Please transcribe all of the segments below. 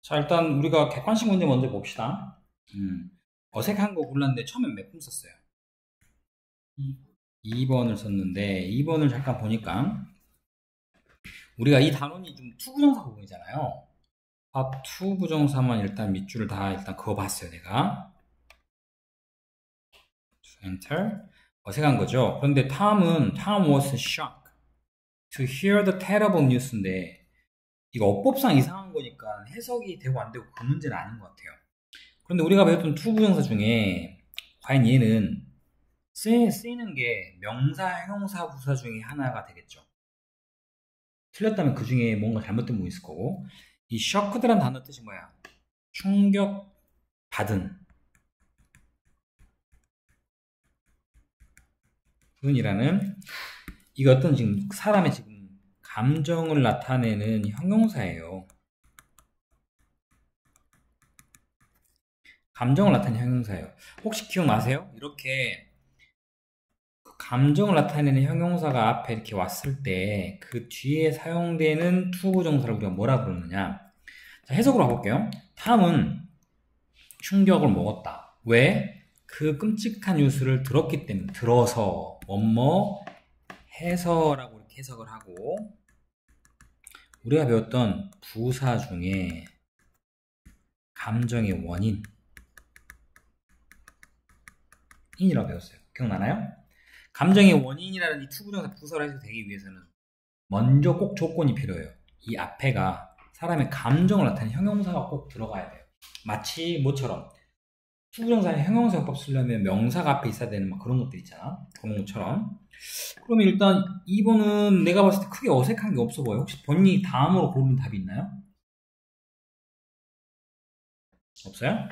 자, 일단 우리가 객관식 문제 먼저 봅시다. 어색한 거 골랐는데 처음엔 몇 분 썼어요? 2번을 썼는데 2번을 잠깐 보니까 우리가 이 단원이 좀 투부정사 부분이잖아요. 투부정사만 일단 밑줄을 다 일단 그어봤어요, 내가. Enter. 어색한 거죠. 그런데 Tom was shocked to hear the terrible news인데 이거 어법상 이상한 거니까 해석이 되고 안 되고 그 문제는 아닌 것 같아요. 그런데 우리가 배웠던 투부정사 중에 과연 얘는 쓰이는 게 명사, 형용사, 부사 중에 하나가 되겠죠. 틀렸다면 그 중에 뭔가 잘못된 부분이 있을 거고, 이 shocked란 단어 뜻이 뭐야? 충격받은 분이라는, 이게 어떤 지금 사람의 지금 감정을 나타내는 형용사예요. 감정을 나타내는 형용사예요. 혹시 기억나세요? 이렇게 감정을 나타내는 형용사가 앞에 이렇게 왔을 때 그 뒤에 사용되는 투부정사를 우리가 뭐라 부르느냐? 자, 해석으로 가볼게요. 탐은 충격을 먹었다. 왜? 그 끔찍한 뉴스를 들었기 때문에, 들어서 뭐뭐 해서라고 이렇게 해석을 하고, 우리가 배웠던 부사 중에 감정의 원인 인이라고 배웠어요. 기억나나요? 감정의 원인이라는 이 투부정사 부사를 해석되기 위해서는 먼저 꼭 조건이 필요해요. 이 앞에가 사람의 감정을 나타내는 형용사가 꼭 들어가야 돼요. 마치 뭐처럼 투부정사의 형용사법 쓰려면 명사가 앞에 있어야 되는 막 그런 것들 있잖아. 그런 것처럼. 그러면 일단 2번은 내가 봤을 때 크게 어색한 게 없어 보여. 혹시 본인이 다음으로 고르는 답이 있나요? 없어요?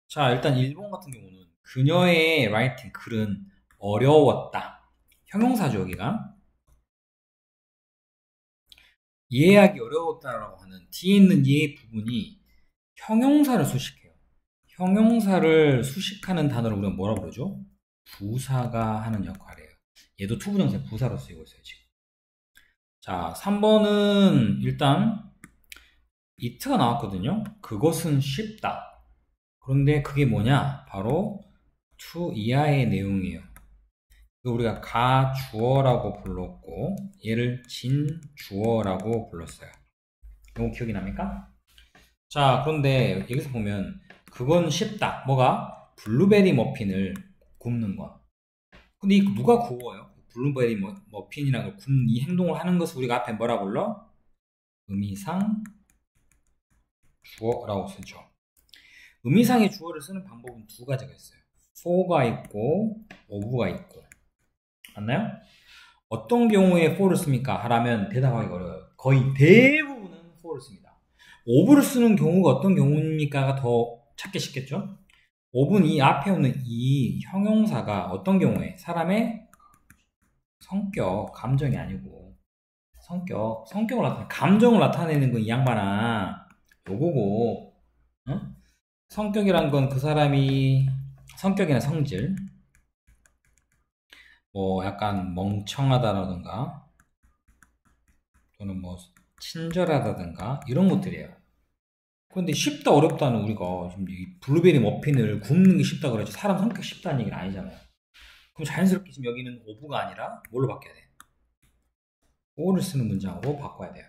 자, 일단 1번 같은 경우는 그녀의 라이팅 글은 어려웠다. 형용사죠, 여기가. 이해하기 어려웠다라고 하는 뒤에 있는 이 부분이 형용사를 수식해요. 형용사를 수식하는 단어를 우리가 뭐라고 그러죠? 부사가 하는 역할이에요. 얘도 투부정사 부사로 쓰이고 있어요, 지금. 자, 3번은 일단 it가 나왔거든요. 그것은 쉽다. 그런데 그게 뭐냐? 바로 to 이하의 내용이에요. 우리가 가 주어라고 불렀고 얘를 진 주어라고 불렀어요. 이거 기억이 납니까? 자, 그런데 여기서 보면 그건 쉽다. 뭐가? 블루베리 머핀을 굽는 것. 근데 이 누가 구워요? 블루베리 머핀이라는 굽는 이 행동을 하는 것을 우리가 앞에 뭐라 불러? 의미상 주어라고 쓰죠. 의미상의 주어를 쓰는 방법은 두 가지가 있어요. for가 있고 of가 있고. 맞나요? 어떤 경우에 for를 씁니까? 하라면 대답하기가 어려워요. 거의 대부분은 for를 씁니다. of를 쓰는 경우가 어떤 경우입니까가 더 찾기 쉽겠죠? of는 이 앞에 오는 이 형용사가 어떤 경우에 사람의 성격, 감정이 아니고 성격을 나타내는, 감정을 나타내는 건 이 양반아 요거고, 어? 성격이란 건 그 사람이 성격이나 성질, 뭐 약간 멍청하다라든가 또는 뭐 친절하다든가 이런 것들이에요. 그런데 쉽다 어렵다는 우리가 지금 이 블루베리 머핀을 굽는 게 쉽다 그러지 사람 성격 쉽다는 얘기는 아니잖아요. 그럼 자연스럽게 지금 여기는 오브가 아니라 뭘로 바뀌어야 돼? 오를 쓰는 문장으로 바꿔야 돼요.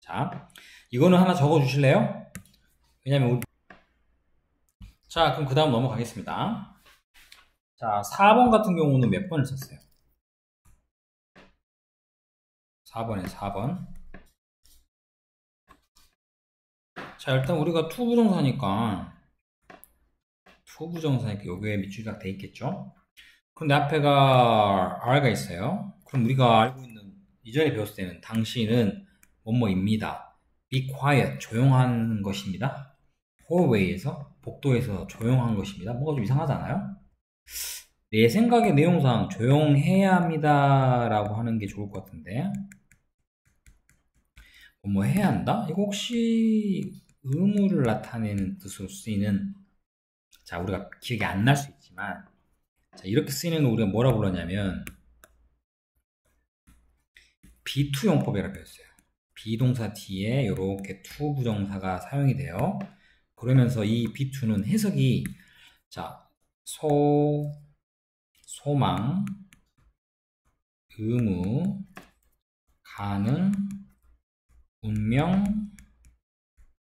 자, 이거는 하나 적어 주실래요? 왜냐면 우리... 자, 그럼 그 다음 넘어가겠습니다. 자, 4번 같은 경우는 몇 번을 썼어요? 4번에 4번. 자, 일단 우리가 투부정사니까 여기에 밑줄이 딱 돼 있겠죠? 그런데 앞에가 R가 있어요. 그럼 우리가 알고 있는 이전에 배웠을 때는 당신은 뭐뭐입니다. Be quiet, 조용한 것입니다. hallway에서, 복도에서 조용한 것입니다. 뭔가 좀 이상하잖아요? 내 생각의 내용상 조용해야 합니다 라고 하는 게 좋을 것 같은데, 뭐 해야 한다? 이거 혹시 의무를 나타내는 뜻으로 쓰이는, 자, 우리가 기억이 안 날 수 있지만, 자, 이렇게 쓰이는 거 우리가 뭐라 불렀냐면 B2용법이라고 했어요. 비동사 뒤에 이렇게 to 부정사가 사용이 돼요. 그러면서 이 be2는 해석이 자, 소망, 의무, 가능, 운명,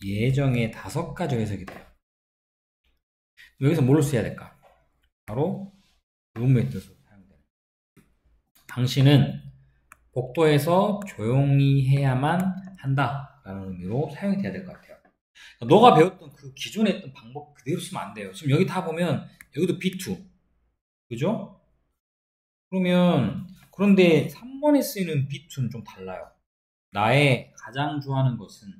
예정의 5가지로 해석이 돼요. 여기서 뭘로 써야 될까? 바로 의무의 뜻으로 사용돼요. 당신은 복도에서 조용히 해야만 한다 라는 의미로 사용이 돼야 될 것 같아요. 너가 배웠던 그 기존에 했던 방법 그대로 쓰면 안 돼요. 지금 여기 다 보면 여기도 be2 그죠? 그런데 3번에 쓰이는 be2는 좀 달라요. 나의 가장 좋아하는 것은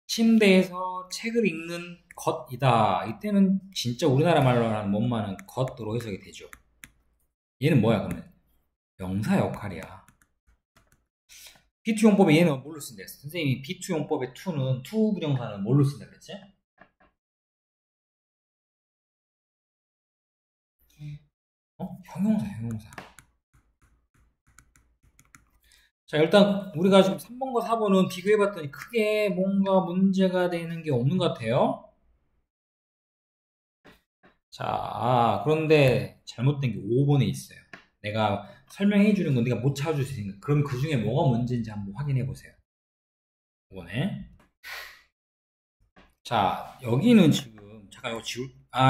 침대에서 책을 읽는 것이다. 이때는 진짜 우리나라 말로 하는 못마는 것으로 해석이 되죠. 얘는 뭐야 그러면? 명사 역할이야. be2 용법에 얘는 뭘로 쓴다 했어? 선생님이 be2 용법의 to는 to 부정사는 뭘로 쓴다 그랬지? 형용사. 자, 일단 우리가 지금 3번과 4번은 비교해봤더니 크게 뭔가 문제가 되는 게 없는 것 같아요. 자, 그런데 잘못된 게 5번에 있어요. 내가 설명해 주는 건 네가 못 찾아줄 수 있으니까 그럼 그 중에 뭐가 문제인지 한번 확인해 보세요. 5번에. 자, 여기는 지금 잠깐 이거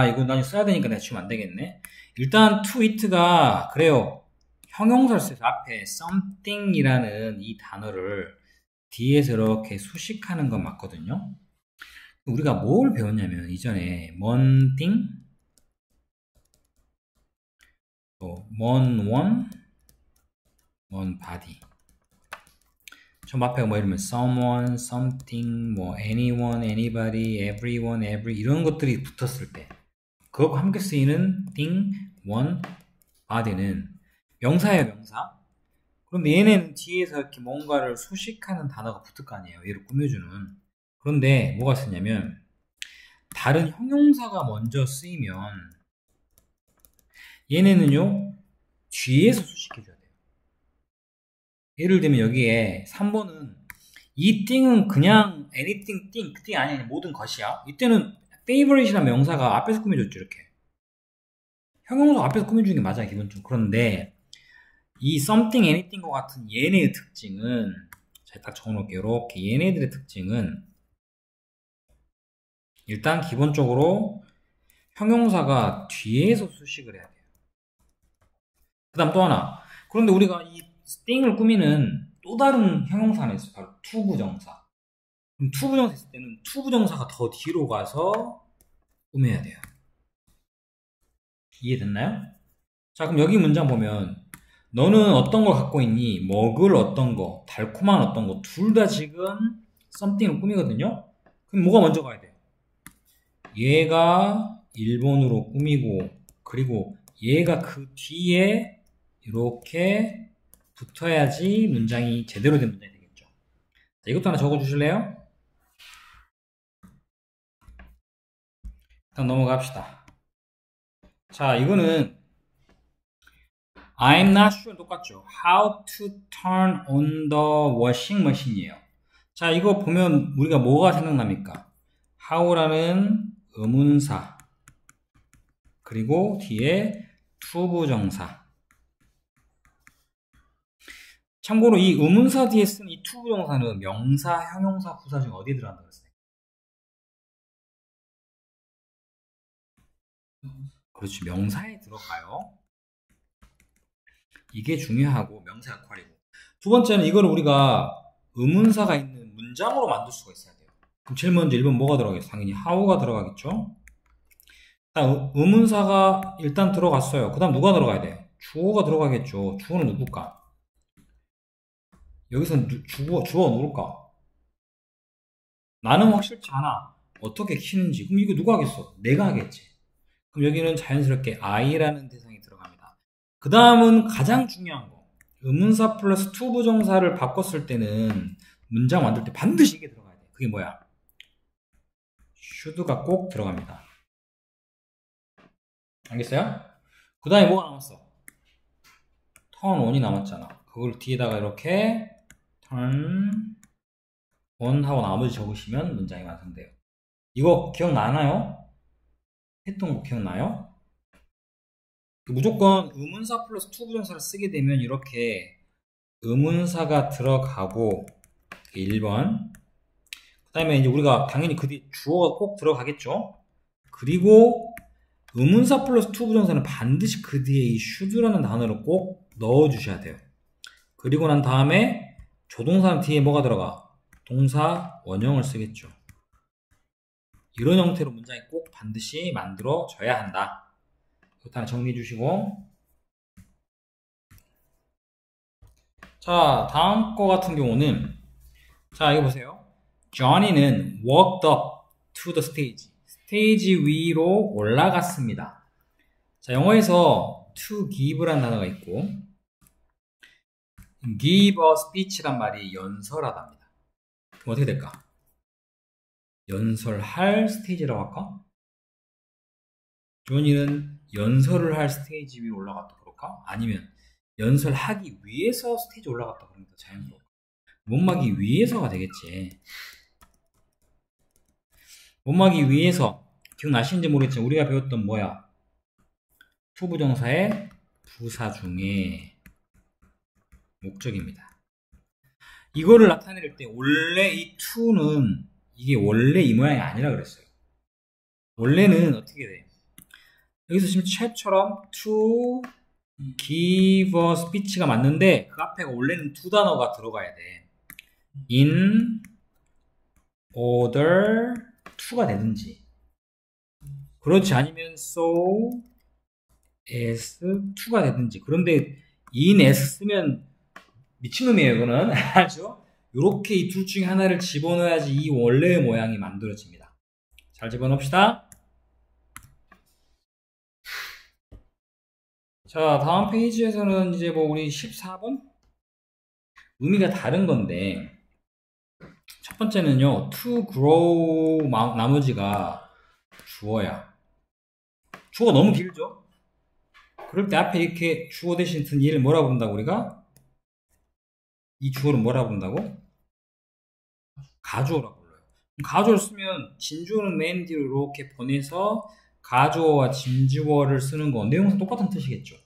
이거 나중에 써야 되니까 내가 지우면 안 되겠네. 일단 to it가 그래요. 형용사를 써서 앞에 something이라는 이 단어를 뒤에서 이렇게 수식하는 건 맞거든요. 우리가 뭘 배웠냐면 이전에 one thing, 또 one one, one body. 저 앞에 뭐 이러면 someone, something, 뭐 anyone, anybody, everyone, every 이런 것들이 붙었을 때 그것과 함께 쓰이는 thing, one, body는 명사예요, 명사. 그런데 얘네는 뒤에서 이렇게 뭔가를 수식하는 단어가 붙을 거 아니에요. 얘를 꾸며주는. 그런데 뭐가 쓰냐면 다른 형용사가 먼저 쓰이면 얘네는요 뒤에서 수식해줘야 돼요. 예를 들면 여기에 3번은 이 thing은 그냥 anything thing, 그 thing 아니야 모든 것이야. 이때는 favorite이라는 명사가 앞에서 꾸며줬죠. 이렇게 형용사가 앞에서 꾸며주는 게 맞아요 기본적으로. 그런데 이 something, anything과 같은 얘네의 특징은 제가 딱 적어놓을게요. 이렇게 얘네들의 특징은 일단 기본적으로 형용사가 뒤에서 수식을 해야 돼요. 그 다음 또 하나. 그런데 우리가 이 thing을 꾸미는 또 다른 형용사 하나 있어요. 바로 to 부정사. 그럼 to 부정사 있을 때는 to 부정사가 더 뒤로 가서 꾸며야 돼요. 이해됐나요? 자, 그럼 여기 문장 보면 너는 어떤 걸 갖고 있니? 먹을 어떤 거, 달콤한 어떤 거, 둘 다 지금 something을 꾸미거든요? 그럼 뭐가 먼저 가야 돼? 얘가 1번으로 꾸미고, 그리고 얘가 그 뒤에 이렇게 붙어야지 문장이 제대로 된 문장이 되겠죠. 자, 이것도 하나 적어 주실래요? 일단 넘어갑시다. 자, 이거는 I'm not sure 똑같죠. How to turn on the washing machine이에요. 자, 이거 보면 우리가 뭐가 생각납니까? how라는 의문사 그리고 뒤에 to 부정사. 참고로 이 의문사 뒤에 쓰는 이 to 부정사는 명사, 형용사, 부사 중 어디에 들어간다고 했어요? 그렇죠. 명사에 들어가요. 이게 중요하고 명사 역할이고. 두 번째는 이걸 우리가 의문사가 있는 문장으로 만들 수가 있어야 돼요. 그럼 제일 먼저 1번 뭐가 들어가겠어요? 당연히 how가 들어가겠죠. 의문사가 일단 들어갔어요. 그 다음 누가 들어가야 돼요? 주어가 들어가겠죠. 주어는 누굴까? 여기서 주어가 누굴까? 나는 확실치 않아. 어떻게 키는지. 그럼 이거 누가 하겠어? 내가 하겠지. 그럼 여기는 자연스럽게 I라는 대상이 들어갑니다. 그 다음은 가장 중요한 거. 의문사 플러스 to 부정사를 바꿨을 때는 문장 만들 때 반드시 이게 들어가야 돼. 그게 뭐야? should가 꼭 들어갑니다. 알겠어요? 그 다음에 뭐가 남았어? turn on이 남았잖아. 그걸 뒤에다가 이렇게 turn on 하고 나머지 적으시면 문장이 완성돼요. 이거 기억나나요? 했던 거 기억나요? 무조건 의문사 플러스 to 부정사를 쓰게 되면 이렇게 의문사가 들어가고 1번 그 다음에 이제 우리가 당연히 그 뒤에 주어가 꼭 들어가겠죠. 그리고 의문사 플러스 to 부정사는 반드시 그 뒤에 이 should라는 단어를 꼭 넣어주셔야 돼요. 그리고 난 다음에 조동사는 뒤에 뭐가 들어가? 동사 원형을 쓰겠죠. 이런 형태로 문장이 꼭 반드시 만들어져야 한다. 일단 정리해 주시고, 자 다음 거 같은 경우는 자 이거 보세요. Johnny는 walked up to the stage. 스테이지 위로 올라갔습니다. 자 영어에서 to give라는 단어가 있고 give a speech란 말이 연설하답니다. 그럼 어떻게 될까? 연설할 스테이지라고 할까? 조니는 연설을 할 스테이지 위에 올라갔다 그럴까? 아니면 연설하기 위해서 스테이지 올라갔다 그러면 더 자연스러울까? 못막이 위해서가 되겠지. 못막이 위해서 기억나시는지 모르겠지만 우리가 배웠던 뭐야? 투부정사의 부사 중에 목적입니다. 이거를 나타낼 때 원래 이 to는 이게 원래 이 모양이 아니라 그랬어요. 원래는 어떻게 돼? 여기서 지금 챗처럼 to give a speech가 맞는데 그 앞에 원래는 두 단어가 들어가야 돼. in order to가 되든지 그렇지 않으면 so as to가 되든지. 그런데 in as 쓰면 미친놈이에요 이거는. 알죠? 요렇게 이 둘 중에 하나를 집어넣어야지 이 원래의 모양이 만들어집니다. 잘 집어넣읍시다. 자 다음 페이지에서는 이제 뭐 우리 14번 의미가 다른 건데 첫 번째는요 to grow 나머지가 주어야. 주어가 너무 길죠? 그럴 때 앞에 이렇게 주어 대신 든 얘를 뭐라 부른다고 우리가? 이 주어를 뭐라 부른다고? 가주어라고 불러요. 가주어를 쓰면 진주어는 맨 뒤로 이렇게 보내서 가주어와 진주어를 쓰는 거 내용상 똑같은 뜻이겠죠.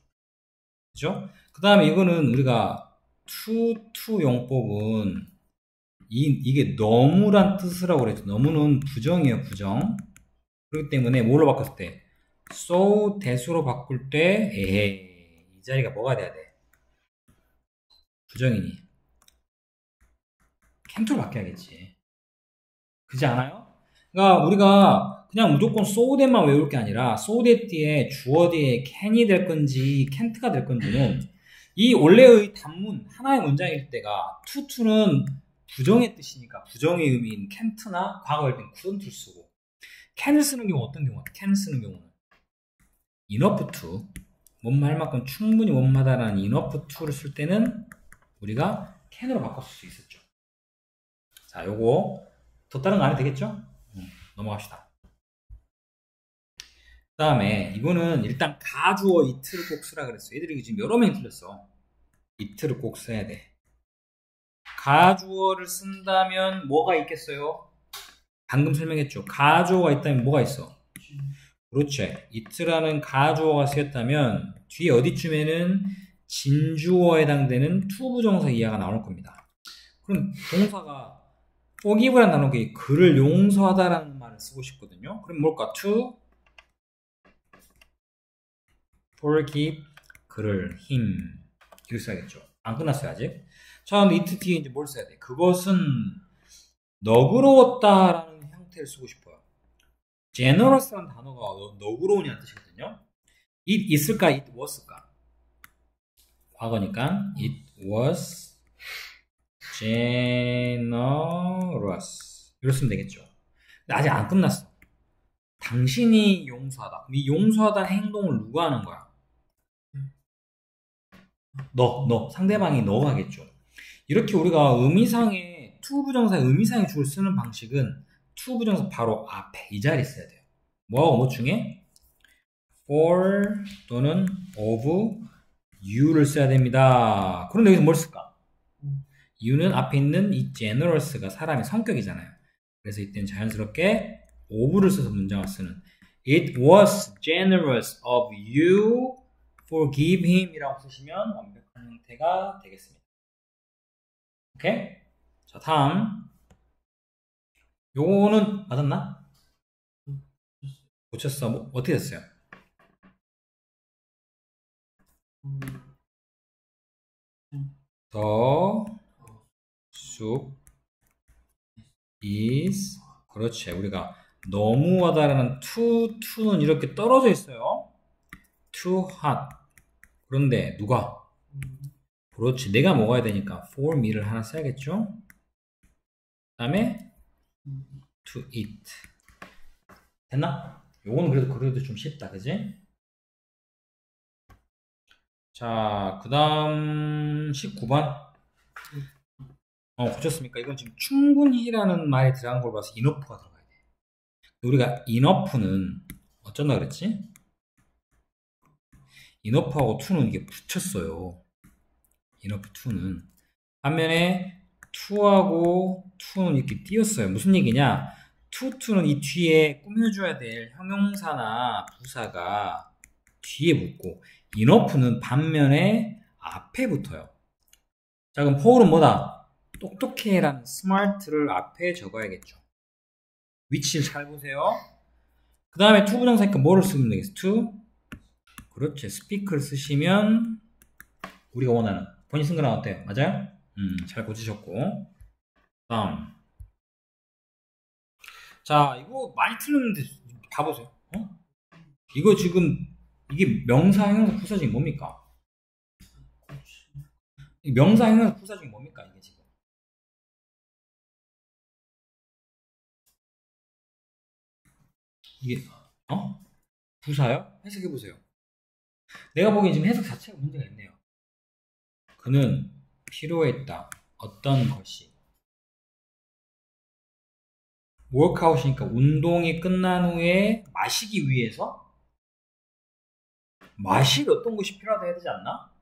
그죠? 그 다음에 이거는 우리가 to 용법은 이게 너무란 뜻이라고 그랬죠. 너무는 부정이에요, 부정. 그렇기 때문에 뭘로 바꿨을 때 so that으로 바꿀 때 에헤이 이 자리가 뭐가 돼야 돼? 부정이니 canto로 바뀌어야겠지. 그렇지 않아요? 그러니까 우리가 그냥 무조건 so that만 외울 게 아니라 so that 뒤에 주어 뒤에 can이 될 건지 can't가 될 건지는 이 원래의 단문 하나의 문장일 때가 to는 부정의 뜻이니까 부정의 의미인 can't나 과거일 땐 couldn't 쓰고 can을 쓰는 경우 어떤 경우? can을 쓰는 경우는 enough to 뭐할 만큼 충분히 뭐하다라는 enough to를 쓸 때는 우리가 can으로 바꿨을 수 있었죠. 자, 요거 더 다른 거 안 해도 되겠죠? 넘어갑시다. 그 다음에 이거는 일단 가주어 it를 꼭 쓰라 그랬어. 얘들이 지금 여러 명이 틀렸어. it를 꼭 써야 돼. 가주어를 쓴다면 뭐가 있겠어요? 방금 설명했죠. 가주어가 있다면 뭐가 있어? 그렇지. it라는 가주어가 쓰였다면 뒤에 어디쯤에는 진주어에 해당되는 투부정사 이하가 나올 겁니다. 그럼 동사가 forgive라는 단어가 그를 용서하다라는 말을 쓰고 싶거든요. 그럼 뭘까? to forgive 그를 him 이렇게 써야겠죠. 안 끝났어요 아직. 자, 근데 it 뒤에 이제 뭘 써야 돼? 그것은 너그러웠다라는 형태를 쓰고 싶어요. generous라는 단어가 너그러우냐는 뜻이거든요. it 있을까? it was을까? 과거니까 it was generous 이렇게 쓰면 되겠죠. 근데 아직 안 끝났어. 당신이 용서하다. 이 용서하다 행동을 누가 하는 거야? 너 상대방이 너가 하겠죠. 이렇게 우리가 의미상의 투부정사의 의미상의 주어를 쓰는 방식은 투부정사 바로 앞에 이 자리에 써야 돼요. 뭐하고 뭐 중에? for 또는 of you를 써야 됩니다. 그런데 여기서 뭘 쓸까? 이유는 앞에 있는 이 generous가 사람의 성격이잖아요. 그래서 이때는 자연스럽게 of를 써서 문장을 쓰는 It was generous of you for give him 이라고 쓰시면 완벽한 형태가 되겠습니다. 오케이? 자, 다음. 요거는 맞았나? 고쳤어. 뭐, 어떻게 됐어요? The soup is 그렇지. 우리가 너무하다라는 to는 이렇게 떨어져 있어요. too hot. 그런데 누가? 그렇지. 내가 먹어야 되니까 for me를 하나 써야겠죠? 그 다음에 to eat. 됐나? 요거는 그래도 좀 쉽다. 그지? 자, 그 다음 19번. 고쳤습니까? 이건 지금 충분히라는 말이 들어간 걸 봐서 enough가 들어가야 돼. 우리가 enough는 어쩐다 그랬지? enough하고 to는 이게 붙였어요. enough to는. 반면에 to하고 to는 이렇게 띄었어요. 무슨 얘기냐? to는 이 뒤에 꾸며줘야 될 형용사나 부사가 뒤에 붙고 enough는 반면에 앞에 붙어요. 자, 그럼 for은 뭐다? 똑똑해라는 smart를 앞에 적어야겠죠. 위치를 잘 보세요. 그 다음에 to 부정사니까 뭐를 쓰면 되겠어? to? 그렇지. speak를 쓰시면 우리가 원하는 본인 쓴 거랑 어때요? 맞아요? 잘 고치셨고. 다음. 자, 이거 많이 틀렸는데 다 보세요. 이거 지금 이게 명사, 형용사, 부사 중에 뭡니까? 명사, 형용사, 부사 중에 뭡니까? 이게 지금. 이게 부사요? 해석해 보세요. 내가 보기엔 지금 해석 자체가 문제가 있네요. 그는 필요했다. 어떤 것이. 워크아웃이니까 운동이 끝난 후에 마시기 위해서 마실 어떤 것이 필요하다 해야 되지 않나?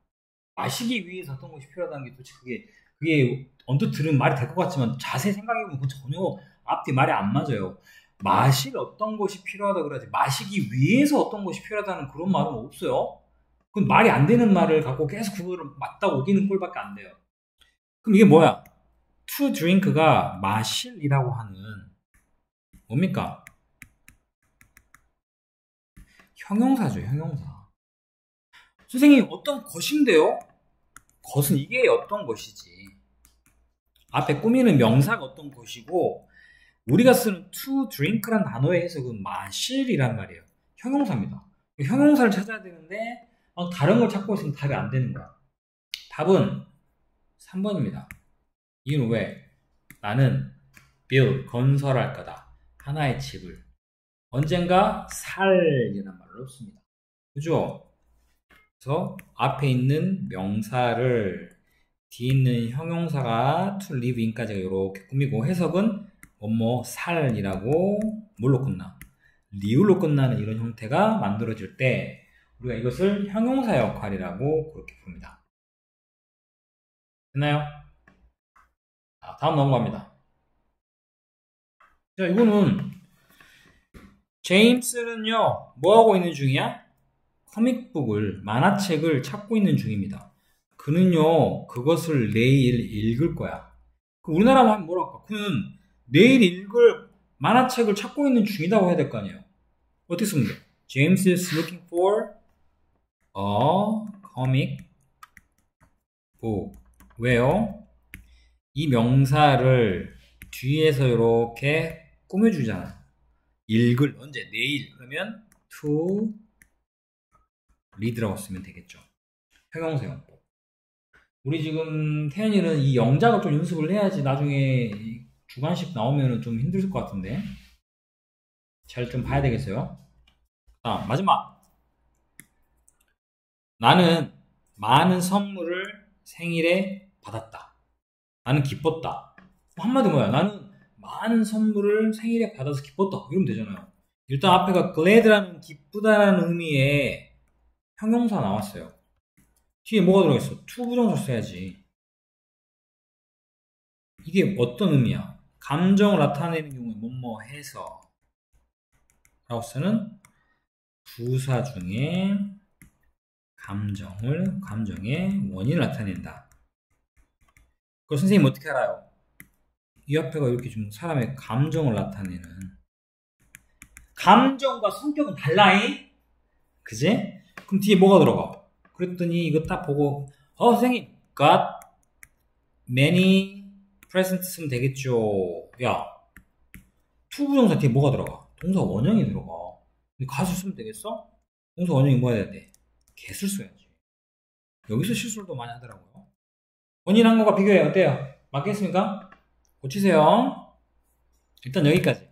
마시기 위해서 어떤 것이 필요하다는 게 도대체 그게 언뜻 들으면 말이 될 것 같지만 자세히 생각해보면 전혀 앞뒤 말이 안 맞아요. 마실 어떤 것이 필요하다 그래야지 마시기 위해서 어떤 것이 필요하다는 그런 말은 없어요. 그건 말이 안 되는 말을 갖고 계속 그거를 맞다 오기는 꼴밖에 안 돼요. 그럼 이게 뭐야? to drink가 마실이라고 하는 뭡니까? 형용사죠, 형용사. 선생님, 어떤 것인데요? 것은 이게 어떤 것이지. 앞에 꾸미는 명사가 어떤 것이고, 우리가 쓰는 to drink란 단어의 해석은 마실이란 말이에요. 형용사입니다. 형용사를 찾아야 되는데, 다른 걸 찾고 있으면 답이 안 되는 거야. 답은 3번입니다. 이유는 왜? 나는 build, 건설할 거다. 하나의 집을. 언젠가 살이라는 말로 씁니다. 그죠? 그래서 앞에 있는 명사를 뒤에 있는 형용사가 to live in까지가 이렇게 꾸미고 해석은 뭐뭐 살이라고 뭘로 끝나? 리을로 끝나는 이런 형태가 만들어질 때 우리가 이것을 형용사 역할이라고 그렇게 부릅니다. 됐나요? 다음 넘어갑니다. 자, 이거는 제임스는요, 뭐 하고 있는 중이야? 코믹북을, 만화책을 찾고 있는 중입니다. 그는요, 그것을 내일 읽을 거야. 우리나라만 하면 뭐라 할까? 그는 내일 읽을 만화책을 찾고 있는 중이라고 해야 될 거 아니에요. 어떻게 쓰면 돼? James is looking for a comic book. 왜요? 이 명사를 뒤에서 이렇게 꾸며주잖아. 읽을 언제? 내일. 그러면 to read라고 쓰면 되겠죠. 형용사용법. 우리 지금 태연이는 이 영작을 좀 연습을 해야지 나중에 주관식 나오면 좀 힘들 것 같은데 잘 좀 봐야 되겠어요. 마지막. 나는 많은 선물을 생일에 받았다. 나는 기뻤다. 한마디 뭐야? 나는 많은 선물을 생일에 받아서 기뻤다. 이러면 되잖아요. 일단 앞에가 glad라는 기쁘다라는 의미의 형용사 나왔어요. 뒤에 뭐가 들어있어? to 부정사 써야지. 이게 어떤 의미야? 감정을 나타내는 경우에 뭐뭐 해서 라고 쓰는 부사 중에 감정의 원인을 나타낸다. 그걸 선생님 어떻게 알아요? 이 앞에가 이렇게 좀 사람의 감정을 나타내는 감정과 성격은 달라잉? 그지? 그럼 뒤에 뭐가 들어가? 그랬더니 이거 딱 보고 선생님 got many presents 쓰면 되겠죠. 야 투부정사 뒤에 뭐가 들어가? 동사 원형이 들어가. 근데 가수 쓰면 되겠어? 동사 원형이 뭐가 돼야 돼? get을 써야지. 여기서 실수를 또 많이 하더라고요. 원인한 거가 비교해 어때요? 맞겠습니까? 고치세요. 일단 여기까지.